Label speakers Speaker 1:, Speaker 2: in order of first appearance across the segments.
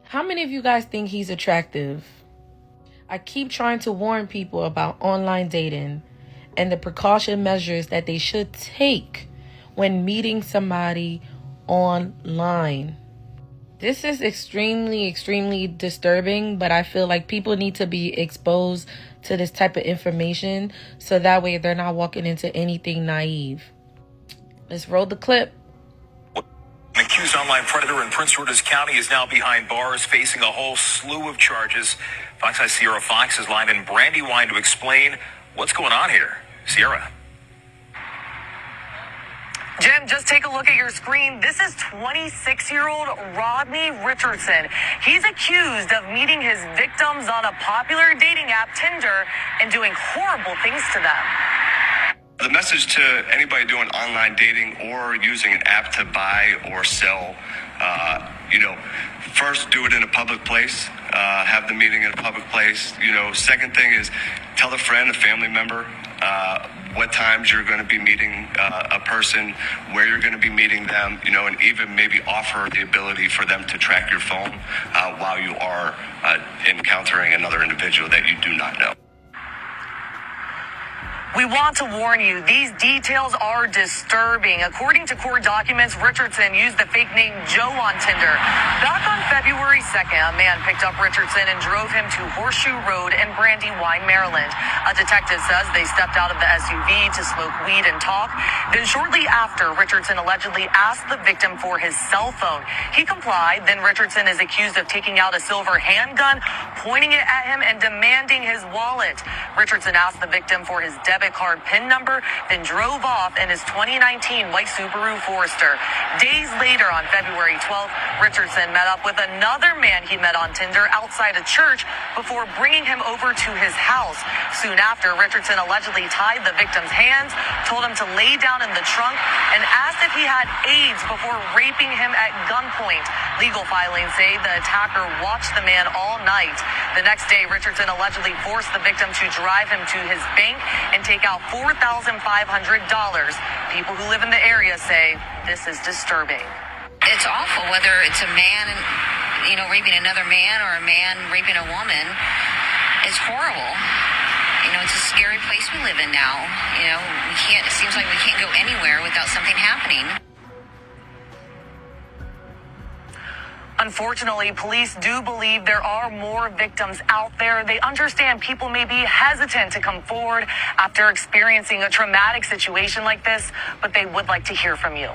Speaker 1: How many of you guys think he's attractive? I keep trying to warn people about online dating and the precaution measures that they should take when meeting somebody online. This is extremely, extremely disturbing, but I feel like people need to be exposed to this type of information so that way they're not walking into anything naive. Let's roll the clip.
Speaker 2: An accused online predator in Prince George's County is now behind bars, facing a whole slew of charges. Fox Eye Sierra Fox is live in Brandywine to explain what's going on here. Sierra.
Speaker 3: Jim, just take a look at your screen. This is 26-year-old Rodney Richardson. He's accused of meeting his victims on a popular dating app, Tinder, and doing horrible things to them.
Speaker 4: The message to anybody doing online dating or using an app to buy or sell, first do it in a public place, have the meeting in a public place. Second thing is tell a friend, a family member, what times you're going to be meeting a person, where you're going to be meeting them, and even maybe offer the ability for them to track your phone while you are encountering another individual that you do not know.
Speaker 3: We want to warn you, these details are disturbing. According to court documents, Richardson used the fake name Joe on Tinder. Back on February 2nd, a man picked up Richardson and drove him to Horseshoe Road in Brandywine, Maryland. A detective says they stepped out of the SUV to smoke weed and talk. Then shortly after, Richardson allegedly asked the victim for his cell phone. He complied. Then Richardson is accused of taking out a silver handgun, pointing it at him, and demanding his wallet. Richardson asked the victim for his debit card PIN number, then drove off in his 2019 white Subaru Forester. Days later, on February 12th, Richardson met up with another man he met on Tinder outside a church before bringing him over to his house. Soon after, Richardson allegedly tied the victim's hands, told him to lay down in the trunk, and asked if he had AIDS before raping him at gunpoint. Legal filings say the attacker watched the man all night. The next day, Richardson allegedly forced the victim to drive him to his bank and take out $4,500. People who live in the area say this is disturbing.
Speaker 5: It's awful, whether it's a man, raping another man or a man raping a woman. It's horrible. It's a scary place we live in now. It seems like we can't go anywhere without something happening.
Speaker 3: Unfortunately, police do believe there are more victims out there. They understand people may be hesitant to come forward after experiencing a traumatic situation like this, but they would like to hear from you.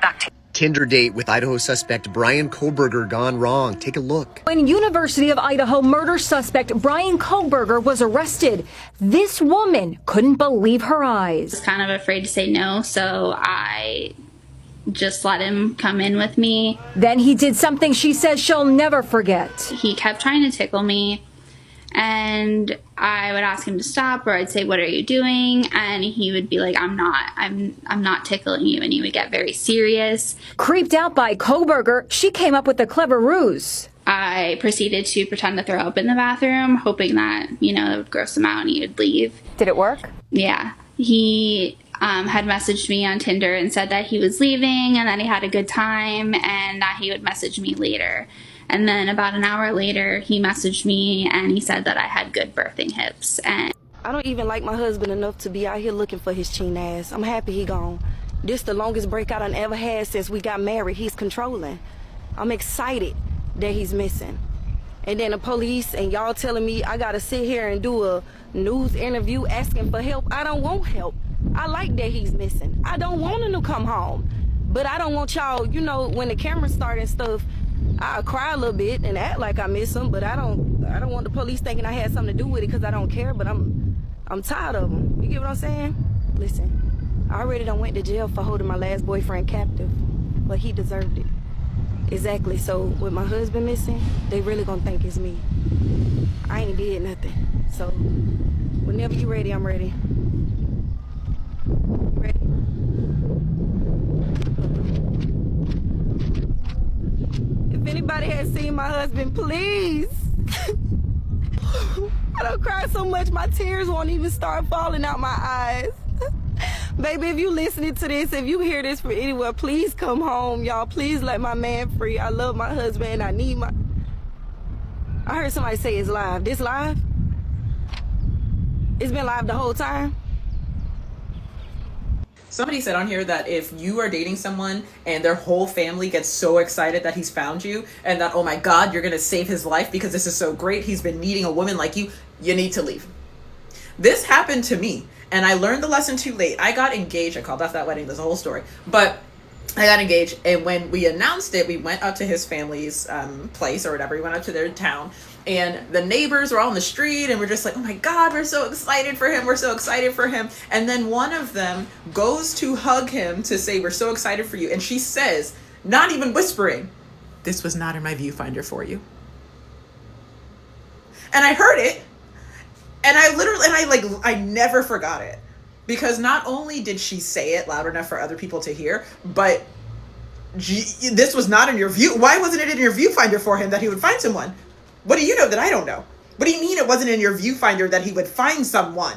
Speaker 3: Back to you.
Speaker 6: Tinder date with Idaho suspect Brian Koberger gone wrong. Take a look.
Speaker 7: When University of Idaho murder suspect Brian Koberger was arrested, this woman couldn't believe her eyes.
Speaker 8: I was kind of afraid to say no, so I just let him come in with me.
Speaker 7: Then he did something she says she'll never forget.
Speaker 8: He kept trying to tickle me, and I would ask him to stop, or I'd say, "What are you doing?" And he would be like, I'm not tickling you," and he would get very serious.
Speaker 7: Creeped out by Koberger, she came up with a clever ruse.
Speaker 8: I proceeded to pretend to throw up in the bathroom, hoping that, it would gross him out and he would leave.
Speaker 7: Did it work?
Speaker 8: Yeah. He had messaged me on Tinder and said that he was leaving and that he had a good time and that he would message me later. And then about an hour later, he messaged me and he said that I had good birthing hips. And
Speaker 9: I don't even like my husband enough to be out here looking for his chin ass. I'm happy he gone. This the longest breakout I ever had since we got married. He's controlling. I'm excited that he's missing. And then the police and y'all telling me I gotta sit here and do a news interview asking for help. I don't want help. I like that he's missing. I don't want him to come home. But I don't want y'all, when the cameras start and stuff, I'll cry a little bit and act like I miss him, but I don't want the police thinking I had something to do with it because I don't care, but I'm tired of them. You get what I'm saying? Listen, I already done went to jail for holding my last boyfriend captive, but he deserved it. Exactly, so with my husband missing, they really gonna think it's me. I ain't did nothing, so whenever you ready, I'm ready. Ready? If anybody has seen my husband, please. I don't cry so much my tears won't even start falling out my eyes. Baby, if you listening to this, if you hear this from anywhere, please come home, y'all. Please let my man free. I love my husband and I need my... I heard somebody say it's live. This live? It's been live the whole time?
Speaker 10: Somebody said on here that if you are dating someone and their whole family gets so excited that he's found you and that, oh my God, you're going to save his life because this is so great, he's been needing a woman like you need to leave. This happened to me and I learned the lesson too late. I got engaged. I called off that wedding. There's a whole story. But I got engaged, and when we announced it, we went up to his family's place or whatever. We went up to their town, and the neighbors were all in the street, and we're just like, oh my God, we're so excited for him. We're so excited for him. And then one of them goes to hug him to say, we're so excited for you. And she says, not even whispering, this was not in my viewfinder for you. And I heard it, and I never forgot it. Because not only did she say it loud enough for other people to hear, but this was not in your view. Why wasn't it in your viewfinder for him that he would find someone? What do you know that I don't know? What do you mean it wasn't in your viewfinder that he would find someone?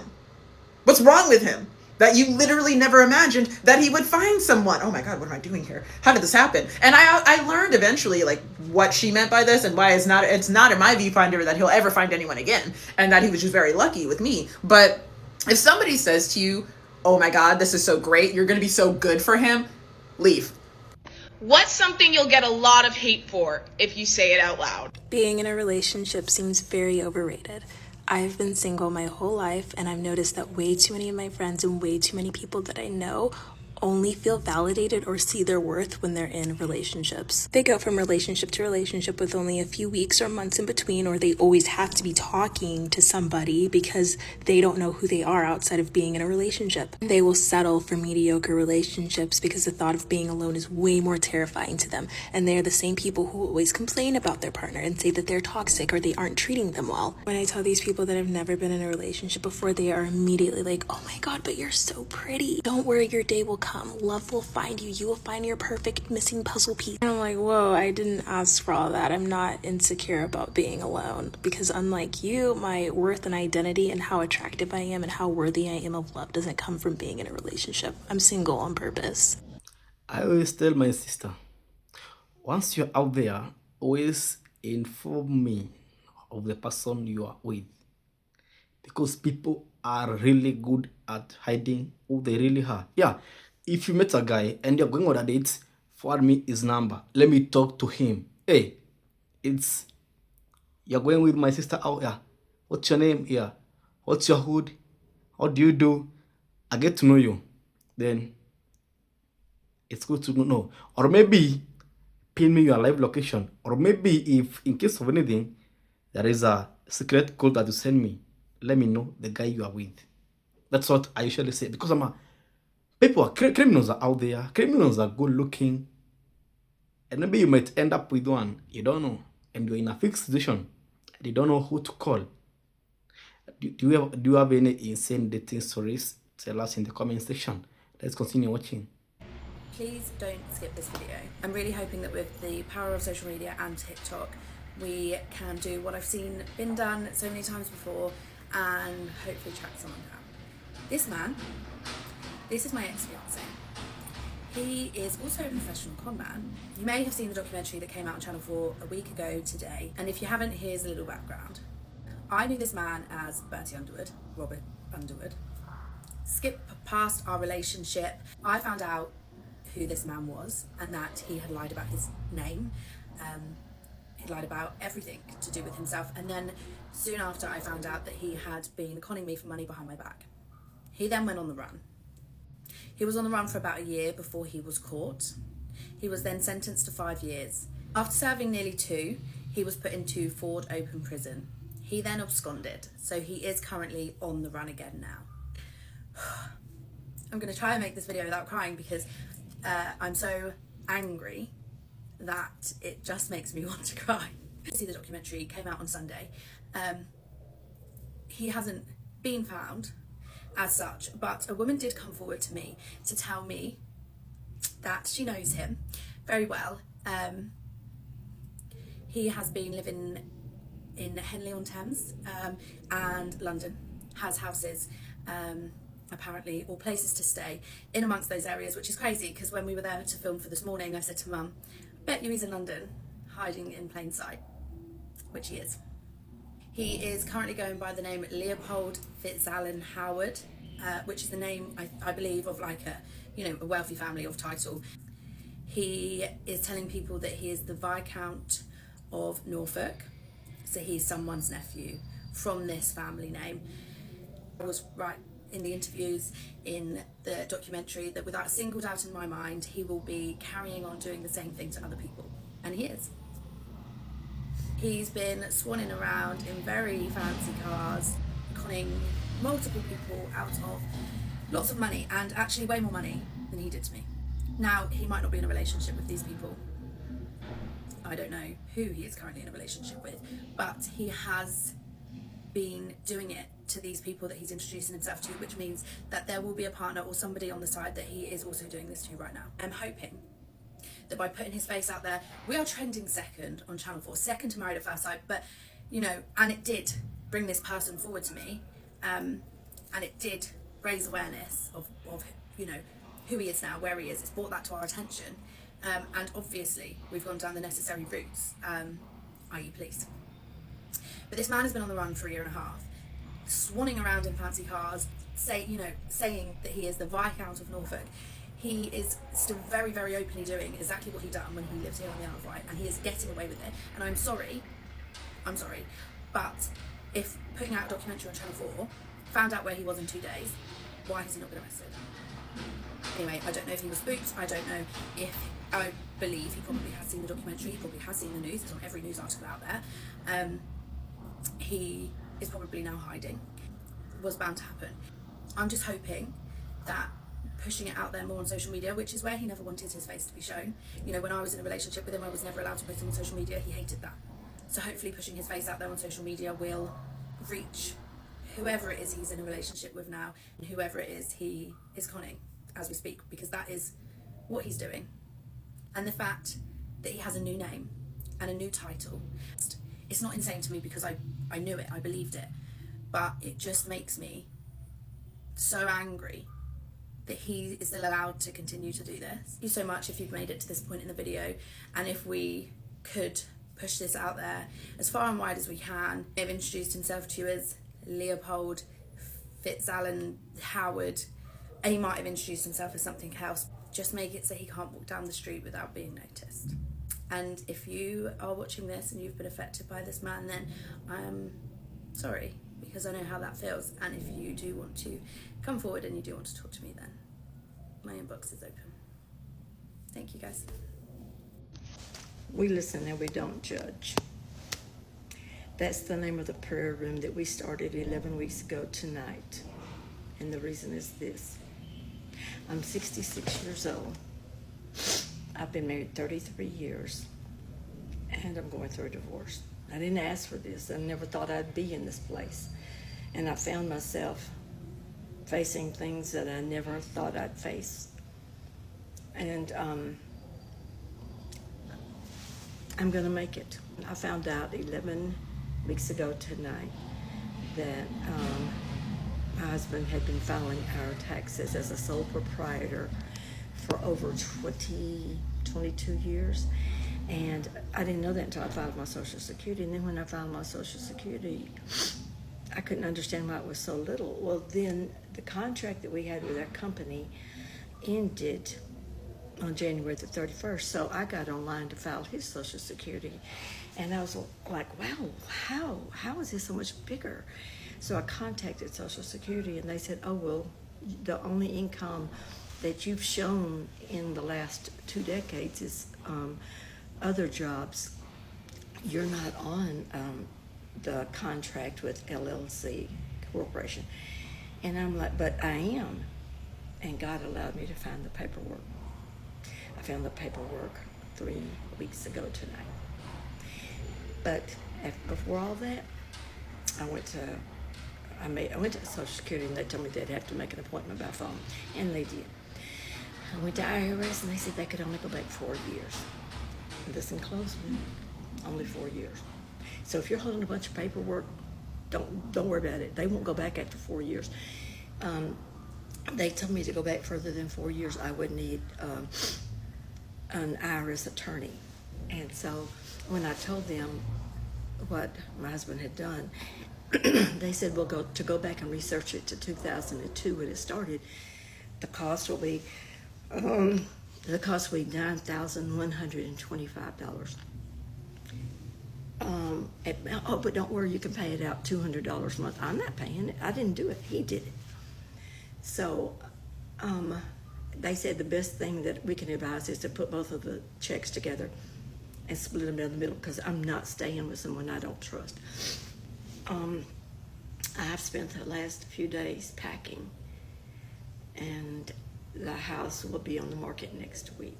Speaker 10: What's wrong with him? That you literally never imagined that he would find someone. Oh my God, what am I doing here? How did this happen? And I learned eventually like what she meant by this and why it's not in my viewfinder that he'll ever find anyone again, and that he was just very lucky with me. But if somebody says to you, oh my God, this is so great, you're going to be so good for him, leave.
Speaker 11: What's something you'll get a lot of hate for if you say it out loud?
Speaker 12: Being in a relationship seems very overrated. I've been single my whole life, and I've noticed that way too many of my friends and way too many people that I know only feel validated or see their worth when they're in relationships. They go from relationship to relationship with only a few weeks or months in between, or they always have to be talking to somebody because they don't know who they are outside of being in a relationship. They will settle for mediocre relationships because the thought of being alone is way more terrifying to them, and they're the same people who always complain about their partner and say that they're toxic or they aren't treating them well. When I tell these people that I've never been in a relationship before, they are immediately like, oh my God, but you're so pretty. Don't worry, your day will come. Love will find you. You will find your perfect missing puzzle piece. And I'm like, whoa, I didn't ask for all that. I'm not insecure about being alone, because unlike you, my worth and identity and how attractive I am and how worthy I am of love doesn't come from being in a relationship. I'm single on purpose.
Speaker 13: I always tell my sister, once you're out there, always inform me of the person you are with, because people are really good at hiding who they really are. Yeah, if you met a guy and you're going on a date, forward me his number. Let me talk to him. Hey, you're going with my sister out here. What's your name? Yeah. What's your hood? What do you do? I get to know you. Then it's good to know. Or maybe pin me your live location. Or maybe if in case of anything, there is a secret code that you send me, let me know the guy you are with. That's what I usually say, because criminals are out there. Criminals are good looking, and maybe you might end up with one. You don't know, and you're in a fixed situation, and you don't know who to call. Do you have any insane dating stories? Tell us in the comment section. Let's continue watching.
Speaker 14: Please don't skip this video. I'm really hoping that with the power of social media and TikTok, we can do what I've seen been done so many times before and hopefully track someone down. This man, this is my ex-fiance. He is also a professional con man. You may have seen the documentary that came out on Channel 4 a week ago today, and if you haven't, here's a little background. I knew this man as Bertie Underwood, Robert Underwood. Skip past our relationship, I found out who this man was and that he had lied about his name. He lied about everything to do with himself, and then soon after I found out that he had been conning me for money behind my back. He then went on the run. He was on the run for about a year before he was caught. He was then sentenced to 5 years. After serving nearly 2, he was put into Ford Open Prison. He then absconded, so he is currently on the run again now. I'm going to try and make this video without crying because I'm so angry that it just makes me want to cry. See, the documentary came out on Sunday. He hasn't been found as such, but a woman did come forward to me to tell me that she knows him very well. He has been living in Henley-on-Thames and London, has houses apparently, or places to stay in amongst those areas, which is crazy because when we were there to film for This Morning, I said to Mum, I bet you he's in London hiding in plain sight, which he is. He is currently going by the name Leopold Fitzalan Howard, which is the name, I believe, of like a wealthy family of title. He is telling people that he is the Viscount of Norfolk, so he's someone's nephew from this family name. I was right in the interviews in the documentary that without a single doubt in my mind, he will be carrying on doing the same thing to other people, and he is. He's been swanning around in very fancy cars, conning multiple people out of lots of money, and actually way more money than he did to me. Now, he might not be in a relationship with these people. I don't know who he is currently in a relationship with, but he has been doing it to these people that he's introducing himself to, which means that there will be a partner or somebody on the side that he is also doing this to right now. I'm hoping that by putting his face out there, we are trending second on Channel 4, second to Married at First Sight, but, and it did bring this person forward to me, and it did raise awareness of who he is now, where he is. It's brought that to our attention, and obviously we've gone down the necessary routes, i.e. police. But this man has been on the run for a year and a half, swanning around in fancy cars, saying that he is the Viscount of Norfolk. He is still very, very openly doing exactly what he done when he lived here on the Isle of Wight, and he is getting away with it. And I'm sorry, but if putting out a documentary on Channel 4 found out where he was in 2 days, why has he not been arrested? Anyway, I don't know if he was spooked. I don't know if, I believe he probably has seen the documentary, he probably has seen the news, it's on every news article out there. He is probably now hiding. Was bound to happen. I'm just hoping that pushing it out there more on social media, which is where he never wanted his face to be shown. When I was in a relationship with him, I was never allowed to post him on social media. He hated that. So hopefully pushing his face out there on social media will reach whoever it is he's in a relationship with now, and whoever it is he is conning as we speak, because that is what he's doing. And the fact that he has a new name and a new title, it's not insane to me because I knew it, I believed it, but it just makes me so angry that he is allowed to continue to do this. Thank you so much if you've made it to this point in the video, and if we could push this out there as far and wide as we can. They've introduced himself to you as Leopold Fitzalan Howard, and he might have introduced himself as something else. Just make it so he can't walk down the street without being noticed. And if you are watching this and you've been affected by this man, then I'm sorry, because I know how that feels. And if you do want to come forward and you do want to talk to me, then my inbox is open. Thank you, guys.
Speaker 15: We listen and we don't judge. That's the name of the prayer room that we started 11 weeks ago tonight. And the reason is this. I'm 66 years old. I've been married 33 years. And I'm going through a divorce. I didn't ask for this. I never thought I'd be in this place. And I found myself facing things that I never thought I'd face. And I'm gonna make it. I found out 11 weeks ago tonight that my husband had been filing our taxes as a sole proprietor for over 22 years. And I didn't know that until I filed my Social Security. And then when I filed my Social Security, I couldn't understand why it was so little. Well, then the contract that we had with our company ended on January the 31st. So I got online to file his Social Security. And I was like, wow, how is this so much bigger? So I contacted Social Security and they said, oh, well, the only income that you've shown in the last 2 decades is other jobs. You're not on the contract with LLC Corporation. And I'm like, but I am. And God allowed me to find the paperwork. I found the paperwork 3 weeks ago tonight. But before all that, I went to Social Security and they told me they'd have to make an appointment by phone, and they did. I went to IRS and they said they could only go back 4 years. Listen closely, only 4 years. So if you're holding a bunch of paperwork, don't worry about it. They won't go back after 4 years. They told me to go back further than 4 years, I would need an IRS attorney. And so when I told them what my husband had done. They said we'll go back and research it to 2002 when it started. The cost will be $9,125. But don't worry, you can pay it out $200 a month. I'm not paying it. I didn't do it. He did it. So they said the best thing that we can advise is to put both of the checks together and split them down the middle, because I'm not staying with someone I don't trust. I've spent the last few days packing, and the house will be on the market next week.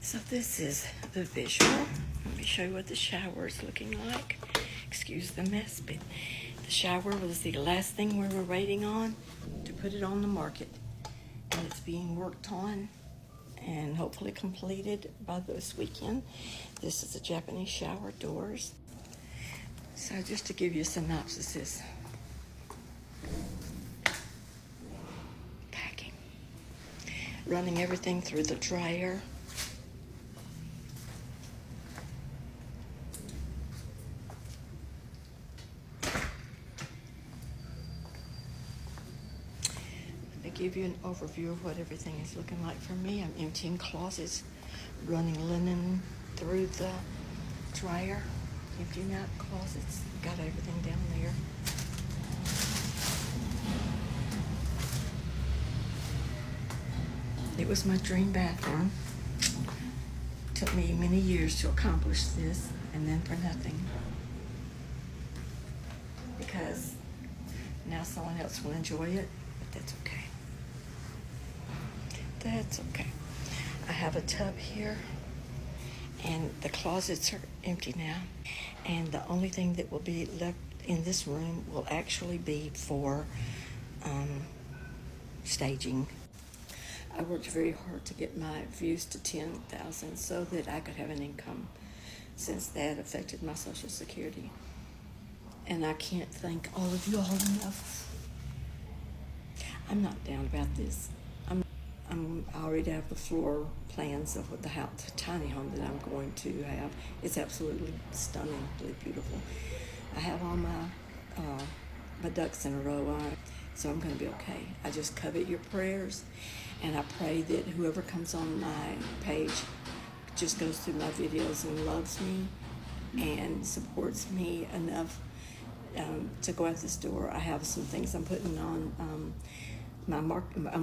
Speaker 15: So this is the visual. Let me show you what the shower is looking like. Excuse the mess, but the shower was the last thing we were waiting on to put it on the market. And it's being worked on and hopefully completed by this weekend. This is the Japanese shower doors. So just to give you a synopsis, packing, running everything through the dryer, to give you an overview of what everything is looking like for me. I'm emptying closets, running linen through the dryer, emptying out closets, got everything down there. It was my dream bathroom. Took me many years to accomplish this, and then for nothing. Because now someone else will enjoy it, but that's okay. That's okay. I have a tub here, and the closets are empty now. And the only thing that will be left in this room will actually be for staging. I worked very hard to get my views to 10,000 so that I could have an income, since that affected my Social Security. And I can't thank all of you all enough. I'm not down about this. I already have the floor plans of what the tiny home that I'm going to have. It's absolutely stunningly beautiful. I have all my ducks in a row, so I'm going to be okay. I just covet your prayers, and I pray that whoever comes on my page just goes through my videos and loves me and supports me enough to go out this door. I have some things I'm putting on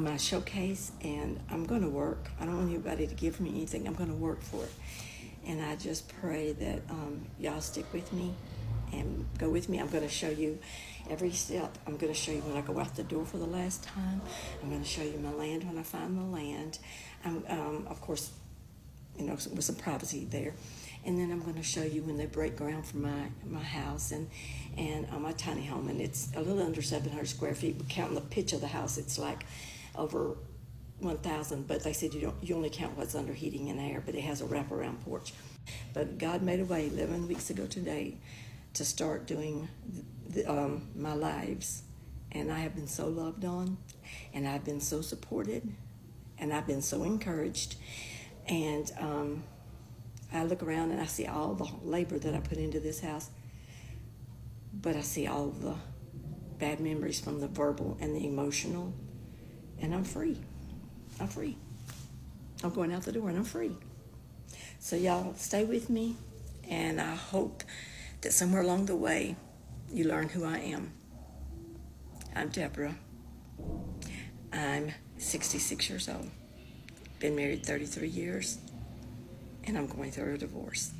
Speaker 15: my showcase, and I'm going to work. I don't want anybody to give me anything. I'm going to work for it. And I just pray that y'all stick with me and go with me. I'm going to show you every step. I'm going to show you when I go out the door for the last time. I'm going to show you my land when I find the land. Of course, with some privacy there. And then I'm going to show you when they break ground for my house and my tiny home. And it's a little under 700 square feet. But counting the pitch of the house, it's like over 1,000. But they said you only count what's under heating and air, but it has a wraparound porch. But God made a way 11 weeks ago today to start doing my lives. And I have been so loved on, and I've been so supported, and I've been so encouraged. And I look around and I see all the labor that I put into this house, but I see all the bad memories from the verbal and the emotional, and I'm free. I'm free. I'm going out the door and I'm free. So y'all stay with me, and I hope that somewhere along the way you learn who I am. I'm Deborah. I'm 66 years old. Been married 33 years. And I'm going through a divorce.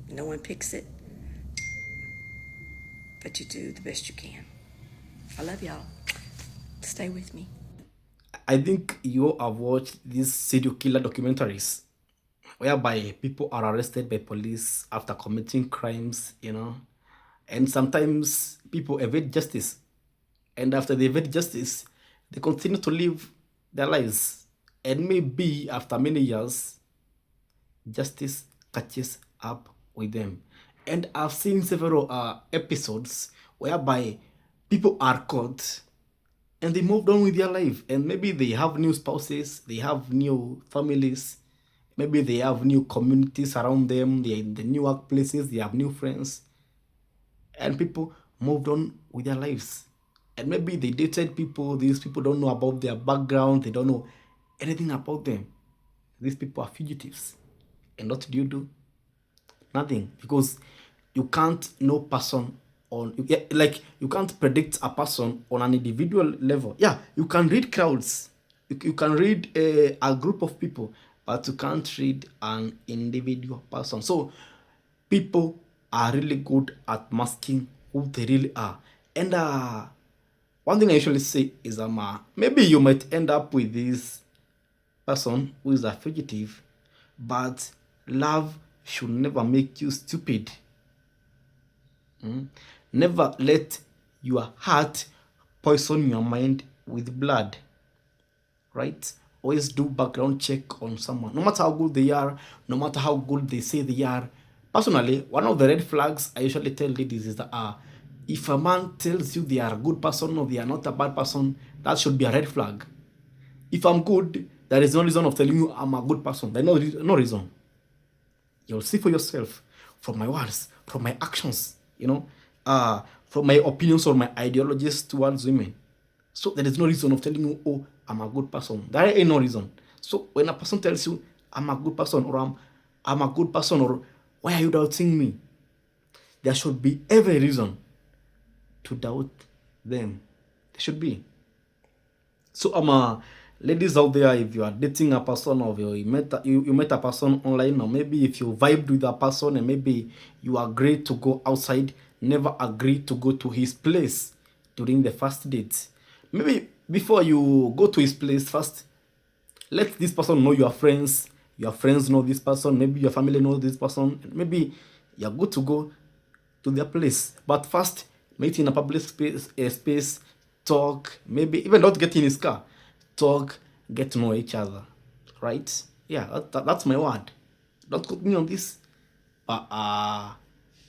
Speaker 15: No one picks it, but you do the best you can. I love y'all. Stay with me.
Speaker 13: I think you have watched these serial killer documentaries whereby people are arrested by police after committing crimes, and sometimes people evade justice. And after they evade justice, they continue to live their lives. And maybe after many years, justice catches up with them. And I've seen several episodes whereby people are caught and they moved on with their life, and maybe they have new spouses, they have new families, Maybe they have new communities around them. They're in the new workplaces. They have new friends. And people moved on with their lives. And maybe they dated people. These people don't know about their background. They don't know anything about them. These people are fugitives. And what do you do? Nothing. Because you can't know person on, like, you can't predict a person on an individual level. Yeah, you can read crowds. You can read a group of people, but you can't read an individual person. So people are really good at masking who they really are. And one thing I usually say is maybe you might end up with this person who is a fugitive, but love should never make you stupid. Never let your heart poison your mind with blood. Right? Always do background check on someone. No matter how good they are, no matter how good they say they are. Personally, one of the red flags I usually tell ladies is that if a man tells you they are a good person or they are not a bad person, that should be a red flag. If I'm good, there is no reason of telling you I'm a good person. There's no reason. You'll see for yourself from my words, from my actions, from my opinions or my ideologies towards women. So there is no reason of telling you, oh, I'm a good person. There ain't no reason. So when a person tells you, I'm a good person, or I'm a good person, or why are you doubting me? There should be every reason to doubt them. There should be. So ladies out there, if you are dating a person or you met a person online, or maybe if you vibed with a person and maybe you agreed to go outside, never agree to go to his place during the first date. Maybe before you go to his place first, let this person know your friends know this person, maybe your family knows this person, maybe you're good to go to their place. But first, meet in a public space, talk, maybe even not get in his car, talk, get to know each other, right? Yeah, that's my word. Don't quote me on this.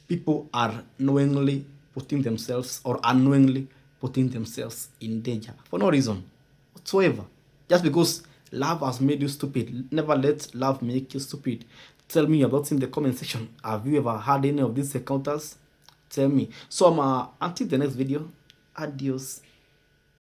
Speaker 13: People are knowingly putting themselves or unknowingly putting themselves in danger for no reason whatsoever. Just because love has made you stupid. Never let love make you stupid. Tell me about in the comment section. Have you ever had any of these encounters? Tell me. So until the next video, adios.